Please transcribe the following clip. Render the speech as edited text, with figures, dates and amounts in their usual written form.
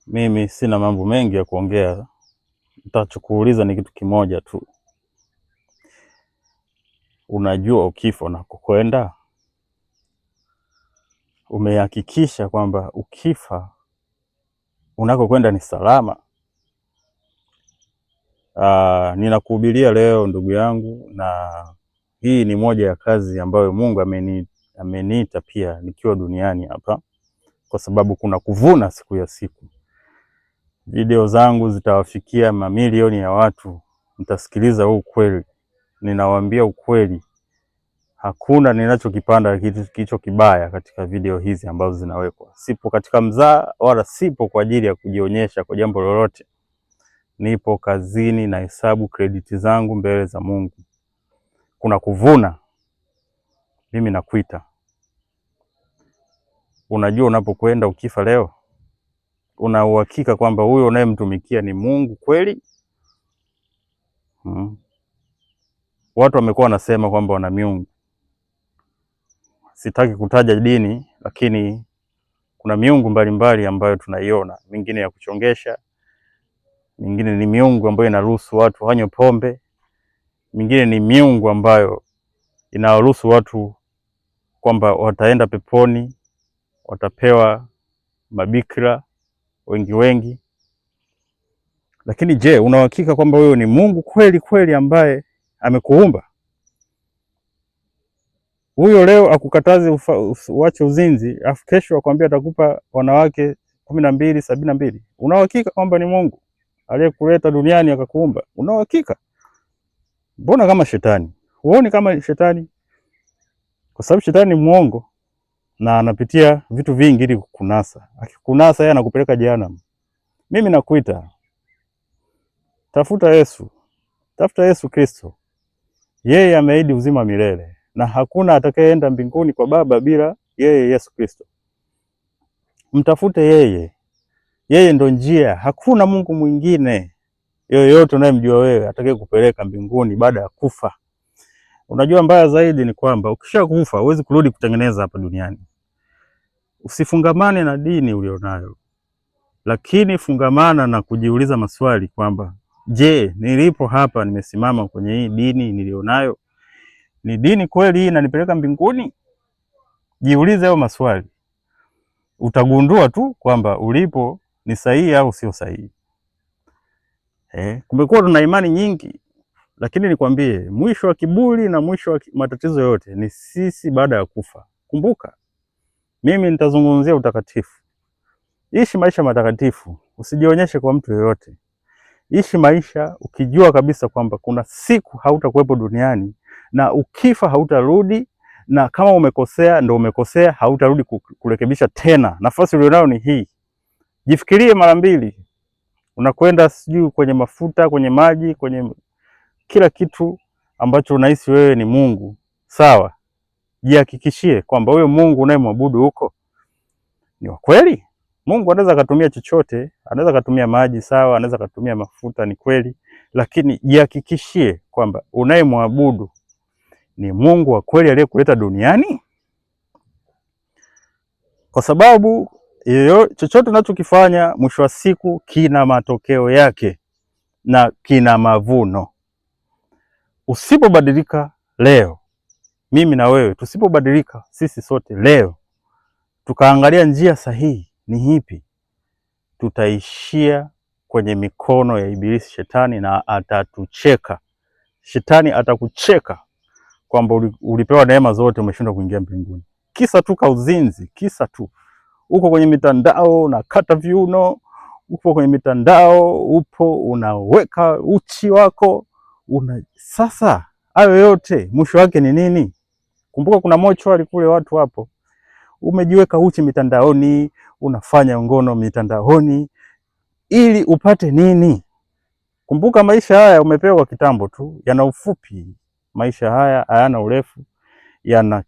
Mimi sina mambo mengi ya kuongea, nitachokuuliza ni kitu kimoja tu. Unajua ukifa unakokwenda? Umehakikisha kwamba ukifa unakokwenda ni salama? Ninakuhubiria leo ndugu yangu, na hii ni moja ya kazi ambayo Mungu ameniita pia nikiwa duniani hapa, kwa sababu kuna kuvuna siku ya siku. Video zangu zitawafikia mamilioni ya watu, mtasikiliza huu kweli. Ninawaambia ukweli, hakuna ninachokipanda kicho kibaya katika video hizi ambazo zinawekwa. Sipo katika mzaa wala sipo kwa ajili ya kujionyesha kwa jambo lolote. Nipo kazini na hesabu credit zangu mbele za Mungu. Kuna kuvuna, mimi nakuita. Unajua unapokwenda ukifa leo, una uhakika kwamba huyo unayemtumikia ni Mungu kweli? Watu wamekuwa wanasema kwamba wana miungu. Sitaki kutaja dini, lakini kuna miungu mbalimbali ambayo tunaiona, mingine ya kuchongesha, mingine ni miungu ambayo inaruhusu watu wanywe pombe, mingine ni miungu ambayo inaruhusu watu kwamba wataenda peponi, watapewa mabikira wengi. Lakini je, una uhakika kwamba wewe ni Mungu kweli kweli ambaye amekuumba? Huyo leo akukataze uache uzinzi, afu kesho akwambia atakupa wanawake 12 72. Una uhakika kwamba ni Mungu aliyekuleta duniani akakuumba? Una uhakika? Mbona kama shetani? Huoni kama shetani? Kwa sababu shetani ni muongo na anapitia vitu vingi ili kukunasa. Akikunasa yeye anakupeleka jehanamu. Mimi nakuita, tafuta Yesu. Tafuta Yesu Kristo. Yeye ameahidi uzima milele, na hakuna atakayeenda mbinguni kwa Baba bila yeye Yesu Kristo. Mtafute yeye. Yeye ndo njia. Hakuna Mungu mwingine yoyote unayemjua wewe atakaye kupeleka mbinguni baada ya kufa. Unajua mbaya zaidi ni kwamba ukishakufa huwezi kurudi kutengeneza hapa duniani. Usifungamane na dini ulionayo, lakini fungamana na kujiuliza maswali kwamba je, nilipo hapa nimesimama kwenye hii dini nilionayo, ni dini kweli hii inanipeleka mbinguni? Jiulize hayo maswali. Utagundua tu kwamba ulipo ni sahihi au sio sahihi. Kumekuwa tuna imani nyingi, lakini nikwambie mwisho wa kiburi na mwisho wa matatizo yote ni sisi baada ya kufa. Kumbuka, mimi nitazungumzia utakatifu. Ishi maisha matakatifu, usijionyeshe kwa mtu yoyote. Ishi maisha ukijua kabisa kwamba kuna siku hautakuwepo duniani, na ukifa hautarudi, na kama umekosea ndo umekosea, hautarudi kurekebisha tena. Nafasi ulionayo ni hii. Jifikirie mara mbili. Unakwenda sijui kwenye mafuta, kwenye maji, kwenye kila kitu ambacho unahisi wewe ni Mungu. Sawa? Jihakikishie kwamba wewe Mungu unayemwabudu huko ni wa kweli. Mungu anaweza kutumia chochote, anaweza kutumia maji, sawa, anaweza kutumia mafuta, ni kweli, lakini jihakikishie kwamba unayemwabudu ni Mungu wa kweli aliyekuleta duniani. Kwa sababu chochote unachokifanya mwisho wa siku kina matokeo yake na kina mavuno. Usipobadilika leo, mimi na wewe tusipobadilika sisi sote leo, tukaangalia njia sahihi ni ipi, tutaishia kwenye mikono ya Ibilisi Shetani, na atatucheka. Shetani atakucheka kwamba ulipewa neema zote umeshindwa kuingia mbinguni. Kisa tu kauzinzi, kisa tu uko kwenye mitandao unakata viuno, upo kwenye mitandao upo unaweka uchi wako, sasa hayo yote mwisho wake ni nini? Kumbuka kuna mochwari kule watu hapo. Umejiweka uchi mitandaoni, unafanya ngono mitandaoni ili upate nini? Kumbuka maisha haya umepewa kitambo tu, yana ufupi. Maisha haya hayana urefu, yana